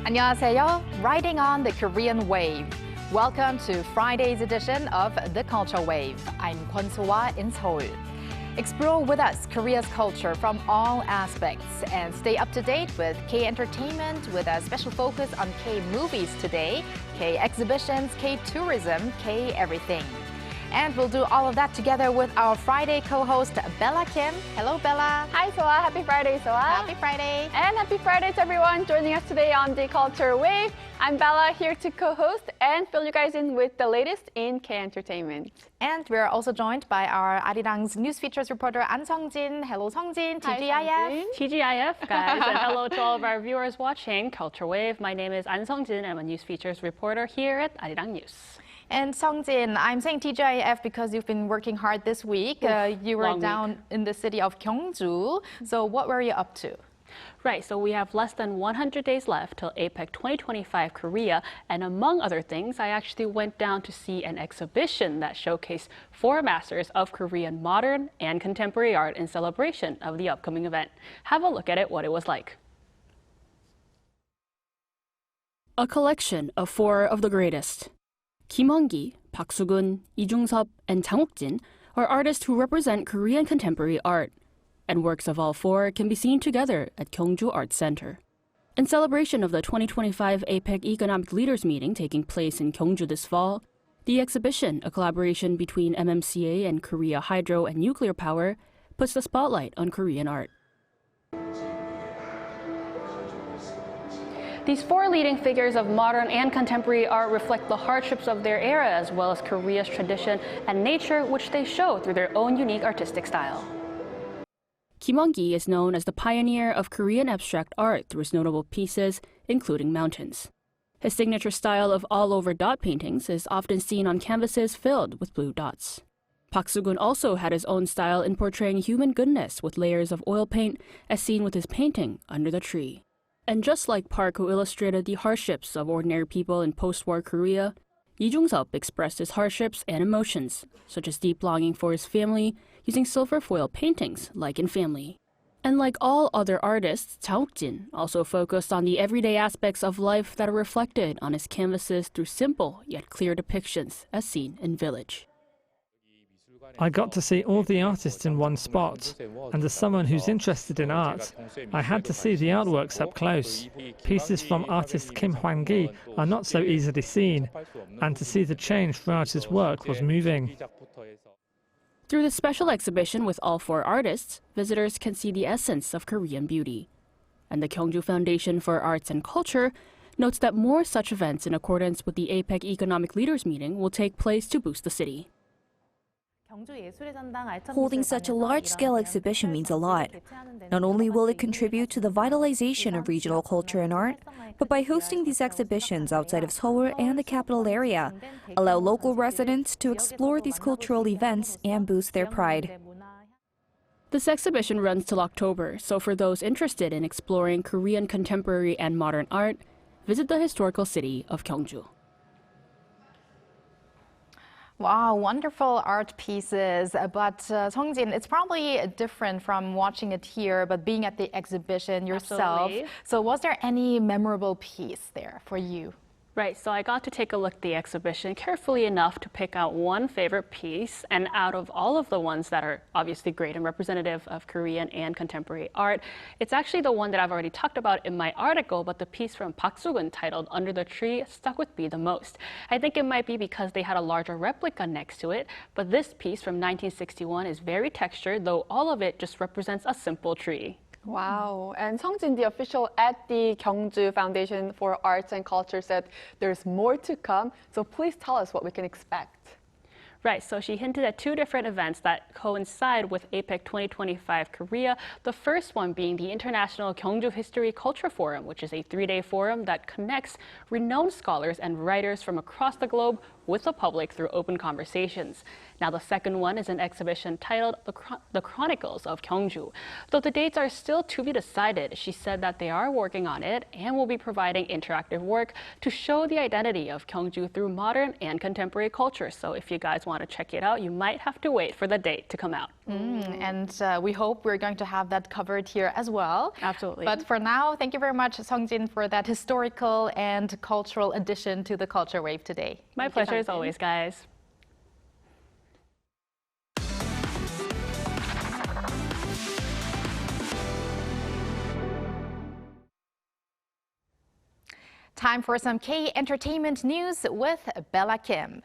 안녕하세요. Riding on the Korean wave. Welcome to Friday's edition of The Culture Wave. I'm Kwon So-hwa in Seoul. Explore with us Korea's culture from all aspects and stay up to date with K-entertainment with a special focus on K-movies today, K-exhibitions, K-tourism, K-everything. And we'll do all of that together with our Friday co-host, Bella Kim. Hello, Bella. Hi, Soa. Happy Friday, Soa. Happy Friday. And happy Friday to everyone joining us today on The Culture Wave. I'm Bella, here to co-host and fill you guys in with the latest in K-entertainment. And we're also joined by our Arirang's news features reporter, An Sung-jin. Hello, Sung-jin. TGIF. TGIF, guys. And hello to all of our viewers watching Culture Wave. My name is An Sung-jin. I'm a news features reporter here at Arirang News. And Sung-jin, I'm saying TGIF because you've been working hard this week. You were down in the city of Gyeongju. So what were you up to? Right, so we have less than 100 days left till APEC 2025 Korea. And among other things, I actually went down to see an exhibition that showcased 4 masters of Korean modern and contemporary art in celebration of the upcoming event. Have a look at it, what it was like. A collection of 4 of the greatest. Kim Hong-gi, Park Soo-gun, Lee Jung-sop, and Jang Wook-jin are artists who represent Korean contemporary art, and works of all 4 can be seen together at Gyeongju Arts Center. In celebration of the 2025 APEC Economic Leaders Meeting taking place in Gyeongju this fall, the exhibition, a collaboration between MMCA and Korea Hydro and Nuclear Power, puts the spotlight on Korean art. These 4 leading figures of modern and contemporary art reflect the hardships of their era as well as Korea's tradition and nature, which they show through their own unique artistic style. Kim Hong-gi is known as the pioneer of Korean abstract art through his notable pieces, including mountains. His signature style of all-over dot paintings is often seen on canvases filled with blue dots. Park Soo-gun also had his own style in portraying human goodness with layers of oil paint, as seen with his painting Under the Tree. And just like Park, who illustrated the hardships of ordinary people in post-war Korea, Lee Jung-sop expressed his hardships and emotions, such as deep longing for his family, using silver foil paintings like in Family. And like all other artists, Jang Wook-jin also focused on the everyday aspects of life that are reflected on his canvases through simple yet clear depictions, as seen in Village. I got to see all the artists in one spot, and as someone who's interested in art, I had to see the artworks up close. Pieces from artist Kim Hwang-gi are not so easily seen, and to see the change throughout his work was moving. Through the special exhibition with all 4 artists, visitors can see the essence of Korean beauty. And the Gyeongju Foundation for Arts and Culture notes that more such events in accordance with the APEC Economic Leaders Meeting will take place to boost the city. Holding such a large-scale exhibition means a lot. Not only will it contribute to the vitalization of regional culture and art, but by hosting these exhibitions outside of Seoul and the capital area, allow local residents to explore these cultural events and boost their pride. This exhibition runs till October, so for those interested in exploring Korean contemporary and modern art, visit the historical city of Gyeongju. Wow, wonderful art pieces. But Sung-jin, it's probably different from watching it here, but being at the exhibition yourself. Absolutely. So was there any memorable piece there for you? Right, so I got to take a look at the exhibition carefully enough to pick out one favorite piece, and out of all of the ones that are obviously great and representative of Korean and contemporary art, it's actually the one that I've already talked about in my article, but the piece from Park Soo-gun titled Under the Tree stuck with me the most. I think it might be because they had a larger replica next to it, but this piece from 1961 is very textured, though all of it just represents a simple tree. Wow. And Sung-jin, the official at the Gyeongju Foundation for Arts and Culture, said there's more to come. So please tell us what we can expect. Right, so she hinted at 2 different events that coincide with APEC 2025 Korea. The first one being the International Gyeongju History Culture Forum, which is a 3-day forum that connects renowned scholars and writers from across the globe with the public through open conversations. Now, the second one is an exhibition titled The Chronicles of Gyeongju. Though the dates are still to be decided, she said that they are working on it and will be providing interactive work to show the identity of Gyeongju through modern and contemporary culture. So if you guys want to check it out, you might have to wait for the date to come out. And we hope we're going to have that covered here as well. Absolutely. But for now, thank you very much, Seongjin, for that historical and cultural addition to the Culture Wave today. My pleasure as always, guys. Time for some K-entertainment news with Bella Kim.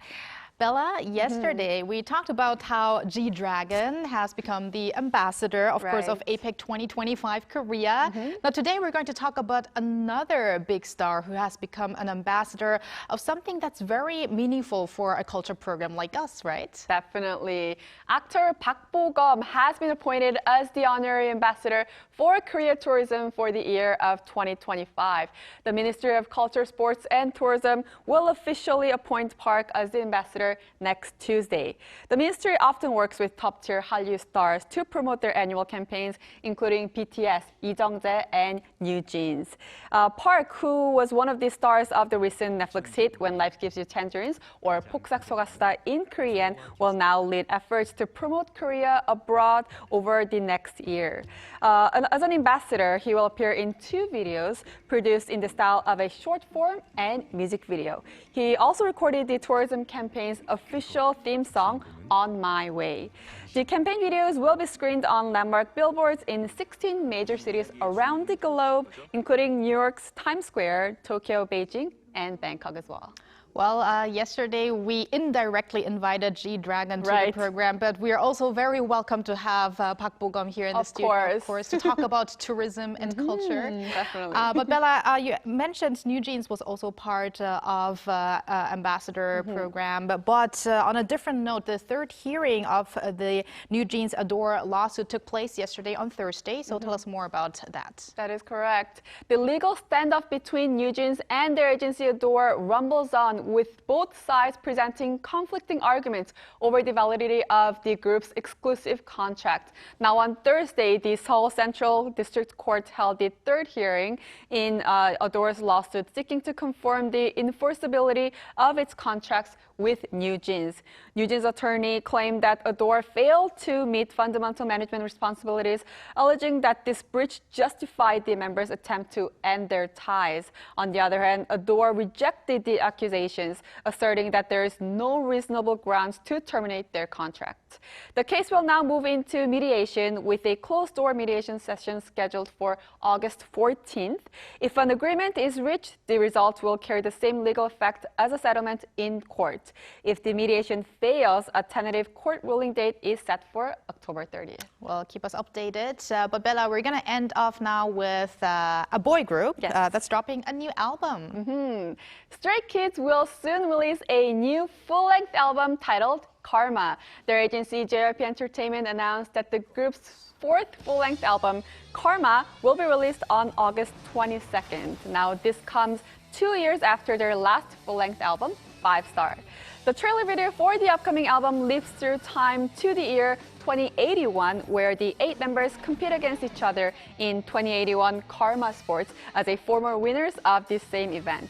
Bella, yesterday we talked about how G-Dragon has become the ambassador, of course, of APEC 2025 Korea. Now today we're going to talk about another big star who has become an ambassador of something that's very meaningful for a culture program like us, right? Definitely. Actor Park Bo-gum has been appointed as the honorary ambassador for Korea tourism for the year of 2025. The Ministry of Culture, Sports and Tourism will officially appoint Park as the ambassador next Tuesday. The ministry often works with top-tier Hallyu stars to promote their annual campaigns, including BTS, Lee Jung-jae, and New Jeans. Park, who was one of the stars of the recent Netflix hit When Life Gives You Tangerines, or 폭삭 속았수다 in Korean, will now lead efforts to promote Korea abroad over the next year. As an ambassador, he will appear in 2 videos produced in the style of a short form and music video. He also recorded the tourism campaign's official theme song, On My Way. The campaign videos will be screened on landmark billboards in 16 major cities around the globe, including New York's Times Square, Tokyo, Beijing, and Bangkok as well. Well, yesterday we indirectly invited G-Dragon to the program, but we are also very welcome to have Park Bo-gum here in the studio, of course, to talk about tourism and culture. Definitely. But Bella, you mentioned New Jeans was also part of ambassador program, but on a different note, the 3rd hearing of the New Jeans Adore lawsuit took place yesterday on Thursday. So tell us more about that. That is correct. The legal standoff between New Jeans and their agency Adore rumbles on, with both sides presenting conflicting arguments over the validity of the group's exclusive contract. Now on Thursday, the Seoul Central District Court held the 3rd hearing in Adore's lawsuit seeking to confirm the enforceability of its contracts with New Jeans. New Jeans' attorney claimed that Adore failed to meet fundamental management responsibilities, alleging that this breach justified the members' attempt to end their ties. On the other hand, Adore rejected the accusations, asserting that there is no reasonable grounds to terminate their contract. The case will now move into mediation, with a closed-door mediation session scheduled for August 14th. If an agreement is reached, the result will carry the same legal effect as a settlement in court. If the mediation fails, a tentative court ruling date is set for October 30th. Well, keep us updated. But Bella, we're going to end off now with a boy group that's dropping a new album. Stray Kids will soon release a new full-length album titled Karma. Their agency, JYP Entertainment, announced that the group's 4th full-length album, Karma, will be released on August 22nd. Now, this comes 2 years after their last full-length album, 5 Star. The trailer video for the upcoming album leaps through time to the year 2081, where the 8 members compete against each other in 2081 Karma Sports as a former winners of this same event.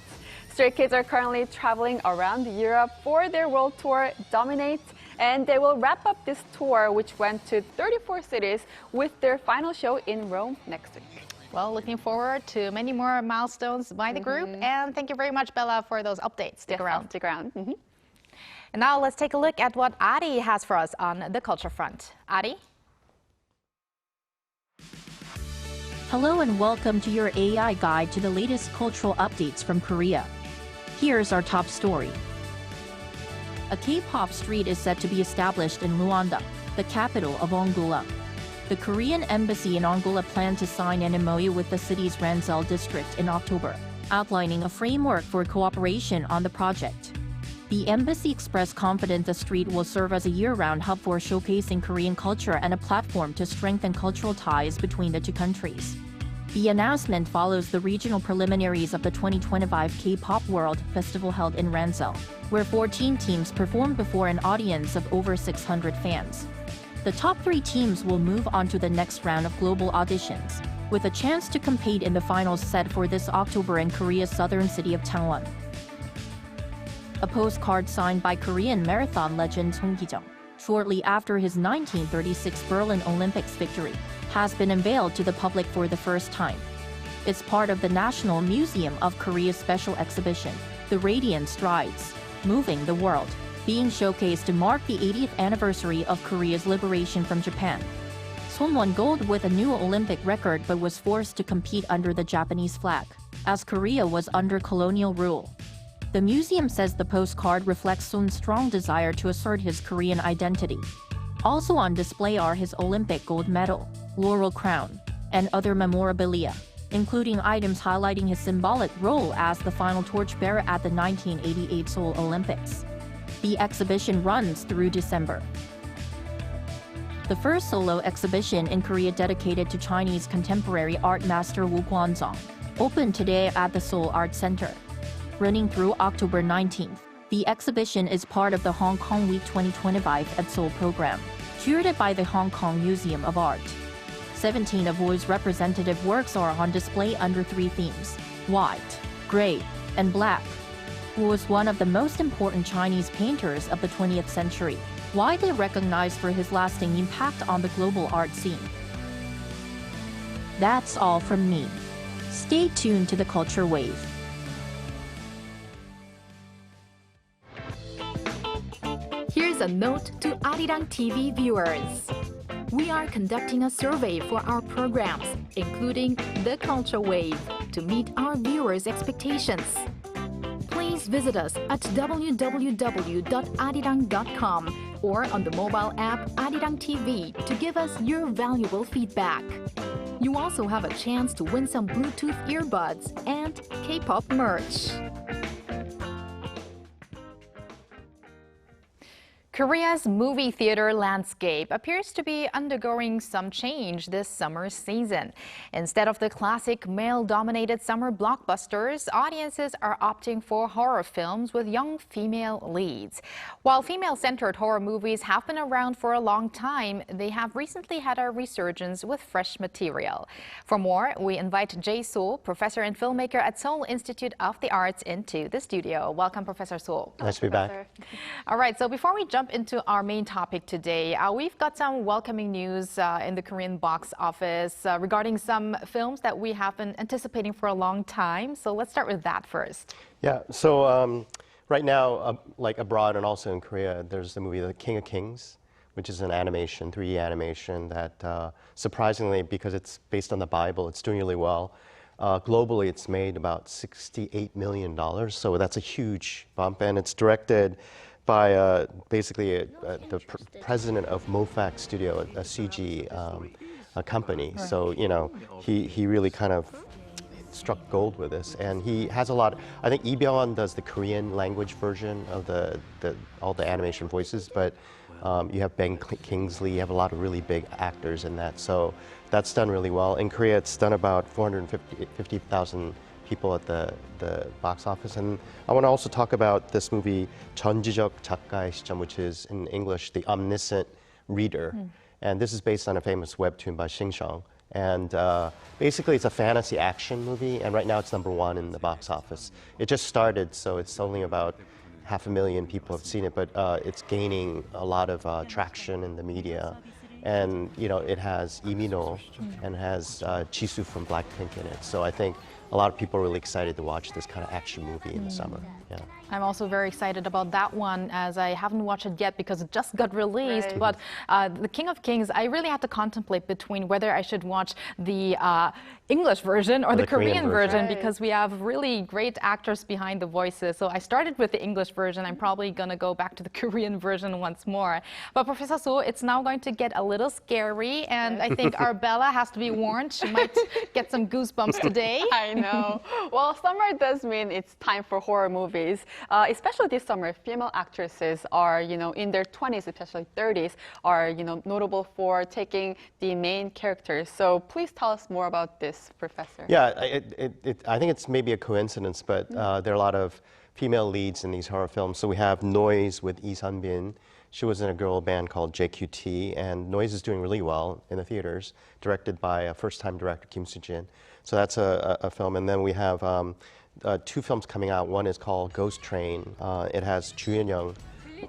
Stray Kids are currently traveling around Europe for their world tour, Dominate, and they will wrap up this tour, which went to 34 cities, with their final show in Rome next week. Well, looking forward to many more milestones by the group. And thank you very much, Bella, for those updates. Stick around. Stick around. And now let's take a look at what Ari has for us on the culture front. Ari? Hello and welcome to your AI guide to the latest cultural updates from Korea. Here's our top story. A K-pop street is set to be established in Luanda, the capital of Angola. The Korean embassy in Angola planned to sign an MOU with the city's Ranzel district in October, outlining a framework for cooperation on the project. The embassy expressed confidence the street will serve as a year-round hub for showcasing Korean culture and a platform to strengthen cultural ties between the 2 countries. The announcement follows the regional preliminaries of the 2025 K-pop World Festival held in Ranzel, where 14 teams performed before an audience of over 600 fans. The top 3 teams will move on to the next round of global auditions, with a chance to compete in the finals set for this October in Korea's southern city of Changwon. A postcard signed by Korean marathon legend Song Ki-jung shortly after his 1936 Berlin Olympics victory, has been unveiled to the public for the first time. It's part of the National Museum of Korea's special exhibition, The Radiant Strides, Moving the World, being showcased to mark the 80th anniversary of Korea's liberation from Japan. Son won gold with a new Olympic record but was forced to compete under the Japanese flag, as Korea was under colonial rule. The museum says the postcard reflects Son's strong desire to assert his Korean identity. Also on display are his Olympic gold medal, laurel crown, and other memorabilia, including items highlighting his symbolic role as the final torchbearer at the 1988 Seoul Olympics. The exhibition runs through December. The first solo exhibition in Korea dedicated to Chinese contemporary art master Wu Guanzong opened today at the Seoul Arts Center. Running through October 19th, the exhibition is part of the Hong Kong Week 2025 at Seoul program, curated by the Hong Kong Museum of Art. 17 of Wu's representative works are on display under 3 themes: white, gray, and black. Wu was one of the most important Chinese painters of the 20th century, widely recognized for his lasting impact on the global art scene. That's all from me. Stay tuned to the Culture Wave. Here's a note to Arirang TV viewers. We are conducting a survey for our programs, including the Culture Wave, to meet our viewers' expectations. Please visit us at www.arirang.com or on the mobile app Arirang TV to give us your valuable feedback. You also have a chance to win some Bluetooth earbuds and K-pop merch. Korea's movie theater landscape appears to be undergoing some change this summer season. Instead of the classic male-dominated summer blockbusters, audiences are opting for horror films with young female leads. While female-centered horror movies have been around for a long time, they have recently had a resurgence with fresh material. For more, we invite Jae So, professor and filmmaker at Seoul Institute of the Arts, into the studio. Welcome, Professor So. Nice to be back. All right, so before we jump into our main topic today, we've got some welcoming news in the Korean box office regarding some films that we have been anticipating for a long time. So let's start with that first. Yeah, so right now, like abroad and also in Korea, there's the movie The King of Kings, which is an animation, 3D animation that surprisingly, because it's based on the Bible, it's doing really well. Globally, it's made about $68 million, so that's a huge bump, and it's directed by basically the president of Mofax Studio, a CG company. Right. So, you know, he really kind of struck gold with this, and he has a lot. I think Lee Byung-hun does the Korean language version of all the animation voices, but you have Ben Kingsley, you have a lot of really big actors in that. So that's done really well. In Korea, it's done about 450,000 people at the box office. And I want to also talk about this movie, 전지적 작가의 시점, which is in English, The Omniscient Reader. And this is based on a famous webtoon by Shing Shang. And basically, it's a fantasy action movie, and right now it's #1 in the box office. It just started, so it's only about 500,000 people have seen it, but it's gaining a lot of traction in the media. And you know, it has Lee Min-ho and has Jisoo from Blackpink in it. So I think a lot of people are really excited to watch this kind of action movie in the summer. Yeah. I'm also very excited about that one, as I haven't watched it yet because it just got released. Right. But The King of Kings, I really have to contemplate between whether I should watch the English version or the Korean version, right, because we have really great actors behind the voices. So I started with the English version. I'm probably going to go back to the Korean version once more. But Professor So, it's now going to get a little scary, and I think our Bella has to be warned. She might get some goosebumps today. I know. Well, summer does mean it's time for horror movies. Especially this summer, female actresses are, you know, in their 20s, especially 30s, are, you know, notable for taking the main characters. So please tell us more about this, Professor. Yeah, I think it's maybe a coincidence, but there are a lot of female leads in these horror films. So we have Noise with Lee Sun-bin. She was in a girl band called JQT, and Noise is doing really well in the theaters, directed by a first-time director, Kim Soo-jin. So that's a film. And then we have 2 films coming out. One is called Ghost Train. It has Ju Yeon-young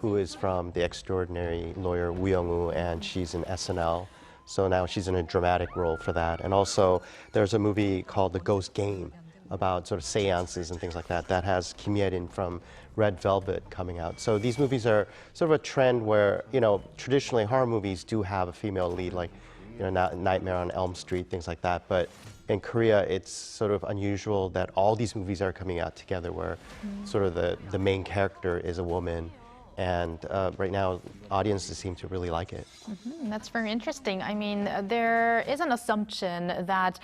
who is from The Extraordinary Lawyer Woo Young-woo, and she's in SNL. So now she's in a dramatic role for that. And also there's a movie called The Ghost Game about sort of seances and things like that that has Kim Ye-rin from Red Velvet coming out. So these movies are sort of a trend where, you know, traditionally horror movies do have a female lead, like, you know, Nightmare on Elm Street, things like that. But in Korea, it's sort of unusual that all these movies are coming out together where sort of the main character is a woman. And right now, audiences seem to really like it. That's very interesting. I mean, there is an assumption that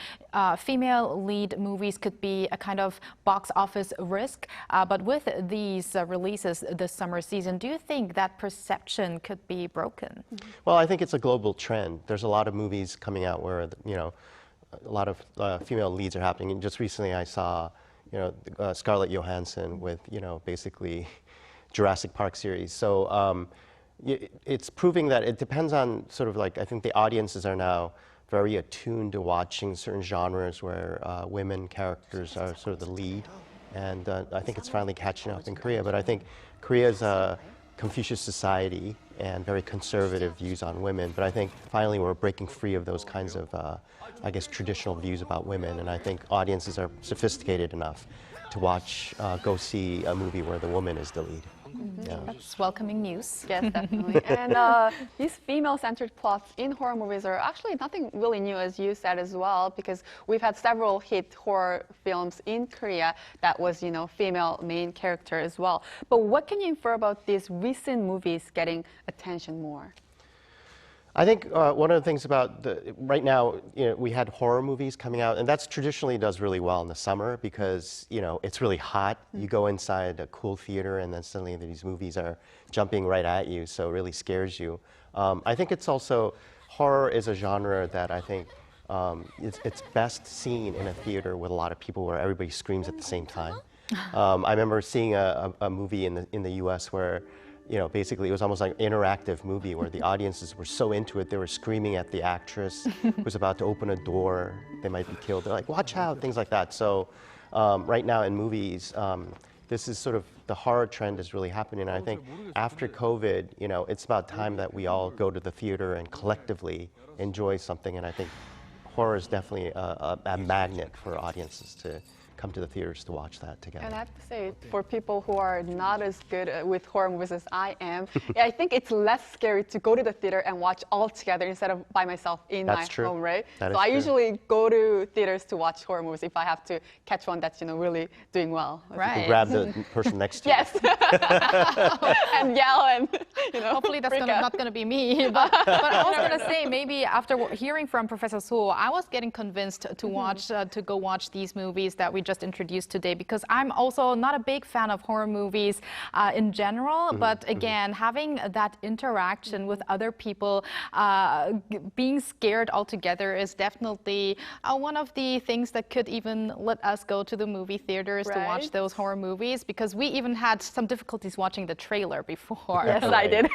female lead movies could be a kind of box office risk. But with these releases this summer season, do you think that perception could be broken? Well, I think it's a global trend. There's a lot of movies coming out where, you know, a lot of female leads are happening. And just recently I saw, you know, Scarlett Johansson with, you know, basically Jurassic Park series. So it's proving that it depends on sort of like, I think the audiences are now very attuned to watching certain genres where women characters are sort of the lead. And I think it's finally catching up in Korea. But I think Korea's a Confucius society and very conservative views on women. But I think finally we're breaking free of those kinds of, I guess, traditional views about women. And I think audiences are sophisticated enough to go see a movie where the woman is the lead. Yeah. That's welcoming news. Yes, definitely. And these female-centered plots in horror movies are actually nothing really new, as you said as well, because we've had several hit horror films in Korea that was, you know, female main character as well. But what can you infer about these recent movies getting attention more? I think one of the things about right now, you know, we had horror movies coming out, and that's traditionally does really well in the summer because, you know, it's really hot. You go inside a cool theater and then suddenly these movies are jumping right at you, so it really scares you. I think it's also, horror is a genre that I think it's best seen in a theater with a lot of people where everybody screams at the same time. I remember seeing a movie in the US where, you know, basically it was almost like an interactive movie where the audiences were so into it, they were screaming at the actress who was about to open a door, they might be killed. They're like, watch out, things like that. So right now in movies, this is sort of, the horror trend is really happening. And I think after COVID, you know, it's about time that we all go to the theater and collectively enjoy something. And I think horror is definitely a magnet for audiences to come to the theaters to watch that together. And I have to say, for people who are not as good with horror movies as I am, I think it's less scary to go to the theater and watch all together instead of by myself in my home, right? That so I usually go to theaters to watch horror movies if I have to catch one that's, you know, really doing well. Right. You can grab the person next to you. Yes. And yell and, you know, hopefully that's not going to be me. But I was going to say, maybe after hearing from Professor Soo, I was getting convinced to watch, to go watch these movies that we just introduced today, because I'm also not a big fan of horror movies in general, but again, having that interaction with other people, being scared altogether is definitely one of the things that could even let us go to the movie theaters to watch those horror movies, because we even had some difficulties watching the trailer before. Yes, I did.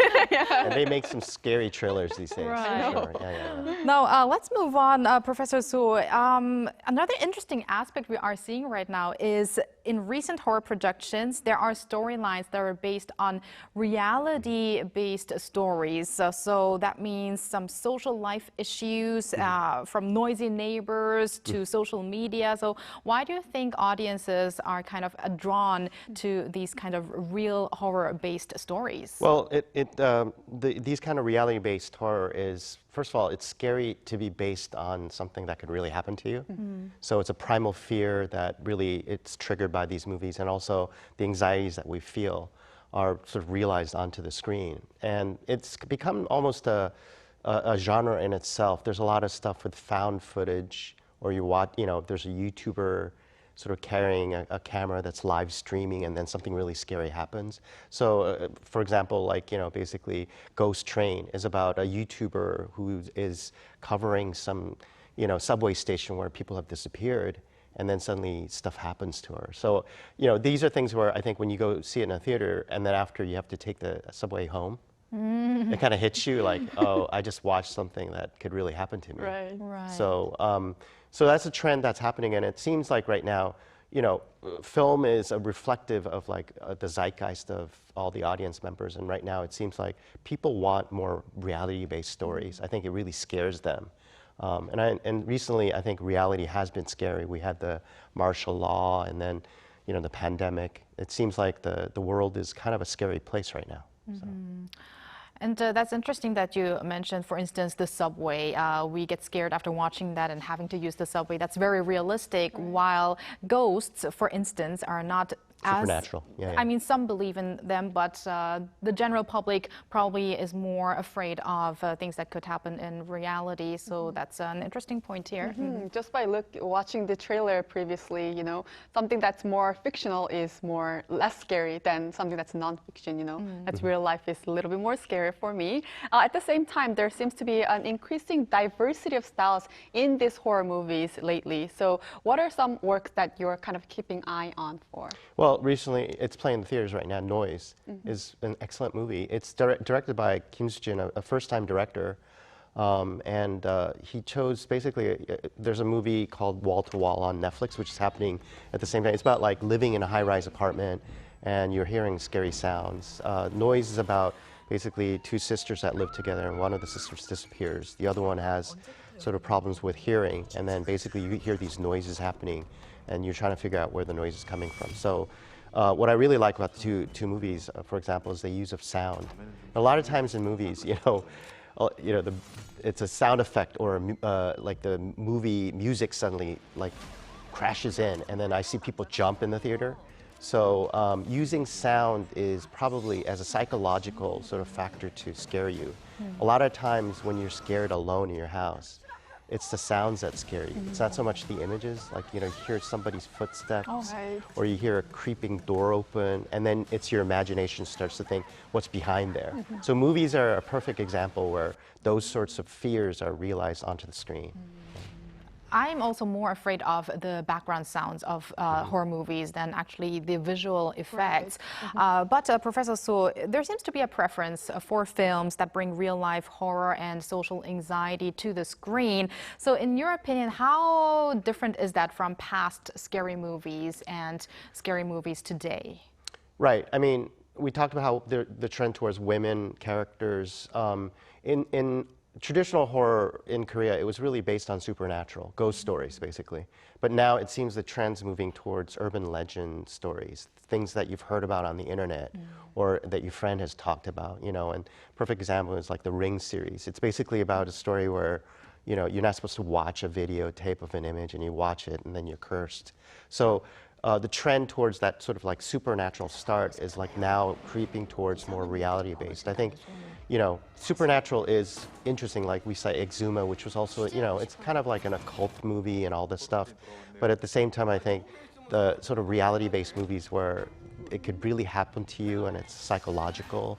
And they make some scary trailers these days. Right. For sure. Yeah. Now, let's move on, Professor Soo. Another interesting aspect we are seeing right now is in recent horror productions, there are storylines that are based on reality-based stories. So that means some social life issues, from noisy neighbors to social media. So why do you think audiences are kind of drawn to these kind of real horror-based stories? Well, these kind of reality-based horror is, first of all, it's scary to be based on something that could really happen to you. So it's a primal fear that really it's triggered by these movies, and also the anxieties that we feel are sort of realized onto the screen. And it's become almost a genre in itself. There's a lot of stuff with found footage, or you watch, you know, there's a YouTuber sort of carrying a camera that's live streaming, and then something really scary happens. So, for example, like, you know, basically Ghost Train is about a YouTuber who is covering some, you know, subway station where people have disappeared, and then suddenly stuff happens to her. So, you know, these are things where I think when you go see it in a theater, and then after you have to take the subway home, it kind of hits you like, oh, I just watched something that could really happen to me. Right. So, so that's a trend that's happening, and it seems like right now, you know, film is a reflective of like the zeitgeist of all the audience members, and right now it seems like people want more reality-based stories. I think it really scares them. And recently, I think reality has been scary. We had the martial law, and then, you know, the pandemic. It seems like the world is kind of a scary place right now. So. And that's interesting that you mentioned, for instance, the subway. We get scared after watching that and having to use the subway. That's very realistic, while ghosts, for instance, are not supernatural. I mean, some believe in them, but the general public probably is more afraid of things that could happen in reality. So that's an interesting point here. Just by watching the trailer previously, you know, something that's more fictional is less scary than something that's non-fiction. You know, that's real life is a little bit more scary for me. At the same time, there seems to be an increasing diversity of styles in these horror movies lately. So, what are some works that you're kind of keeping eye on for? Well, recently, it's playing in the theaters right now. Noise is an excellent movie. It's directed by Kim Soo-jin, a first-time director, and he chose basically. There's a movie called Wall to Wall on Netflix, which is happening at the same time. It's about like living in a high-rise apartment, and you're hearing scary sounds. Noise is about basically two sisters that live together, and one of the sisters disappears. The other one has sort of problems with hearing, and then basically you hear these noises happening, and you're trying to figure out where the noise is coming from. So what I really like about the two movies, for example, is the use of sound. A lot of times in movies, it's a sound effect, or like the movie music suddenly like crashes in, and then I see people jump in the theater. So using sound is probably as a psychological sort of factor to scare you. A lot of times when you're scared alone in your house, it's the sounds that scare you. It's not so much the images, like, you know, you hear somebody's footsteps, or you hear a creeping door open, and then it's your imagination starts to think what's behind there. So movies are a perfect example where those sorts of fears are realized onto the screen. I'm also more afraid of the background sounds of horror movies than actually the visual effects. But Professor So, there seems to be a preference for films that bring real-life horror and social anxiety to the screen. So in your opinion, how different is that from past scary movies and scary movies today? Right. I mean, we talked about how the trend towards women characters. In traditional horror in Korea, it was really based on supernatural, ghost stories, basically. But now it seems the trend's moving towards urban legend stories, things that you've heard about on the internet or that your friend has talked about, you know. And perfect example is like the Ring series. It's basically about a story where, you know, you're not supposed to watch a videotape of an image, and you watch it and then you're cursed. So the trend towards that sort of like supernatural start is like now creeping towards more reality-based. I think, you know, supernatural is interesting, like we say Exuma, which was also, you know, it's kind of like an occult movie and all this stuff. But at the same time, I think the sort of reality-based movies where it could really happen to you and it's psychological,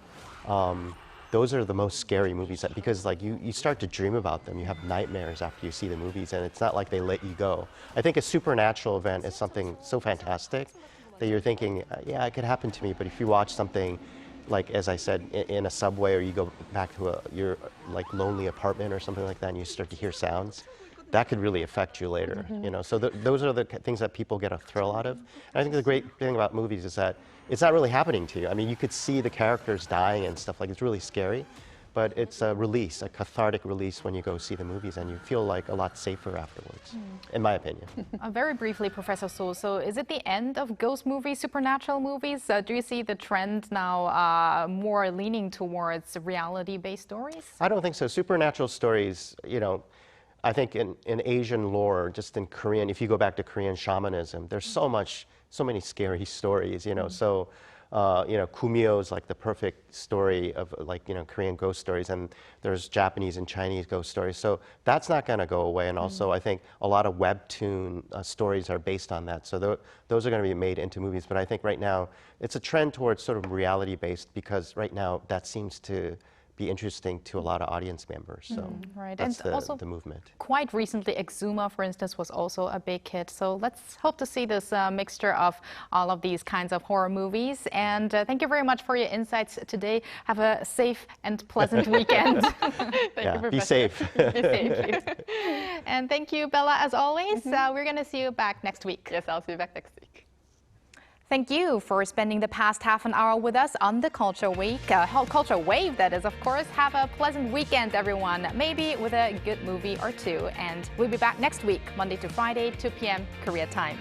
those are the most scary movies, because like you start to dream about them. You have nightmares after you see the movies, and it's not like they let you go. I think a supernatural event is something so fantastic that you're thinking, yeah, it could happen to me. But if you watch something like, as I said, in a subway, or you go back to your like lonely apartment or something like that, and you start to hear sounds, that could really affect you later. You know, so those are the things that people get a thrill out of. And I think the great thing about movies is that it's not really happening to you. I mean, you could see the characters dying and stuff, like it's really scary, but it's a release, a cathartic release when you go see the movies, and you feel like a lot safer afterwards, in my opinion. Very briefly, Professor So, is it the end of ghost movies, supernatural movies? Do you see the trend now more leaning towards reality-based stories? I don't think so. Supernatural stories, you know, I think in Asian lore, just in Korean, if you go back to Korean shamanism, there's so many scary stories, you know. So, you know, Kumyo is like the perfect story of like, you know, Korean ghost stories, and there's Japanese and Chinese ghost stories. So that's not going to go away. And also, I think a lot of webtoon stories are based on that. So those are going to be made into movies. But I think right now it's a trend towards sort of reality-based, because right now that seems to be interesting to a lot of audience members. So that's the movement. Quite recently, Exuma, for instance, was also a big hit. So let's hope to see this mixture of all of these kinds of horror movies. And thank you very much for your insights today. Have a safe and pleasant weekend. Thank you, be safe. Be safe, please. And thank you, Bella, as always. We're going to see you back next week. Yes, I'll see you back next week. Thank you for spending the past half an hour with us on the Culture Week, Culture Wave, that is, of course. Have a pleasant weekend, everyone, maybe with a good movie or two. And we'll be back next week, Monday to Friday, 2 p.m. Korea time.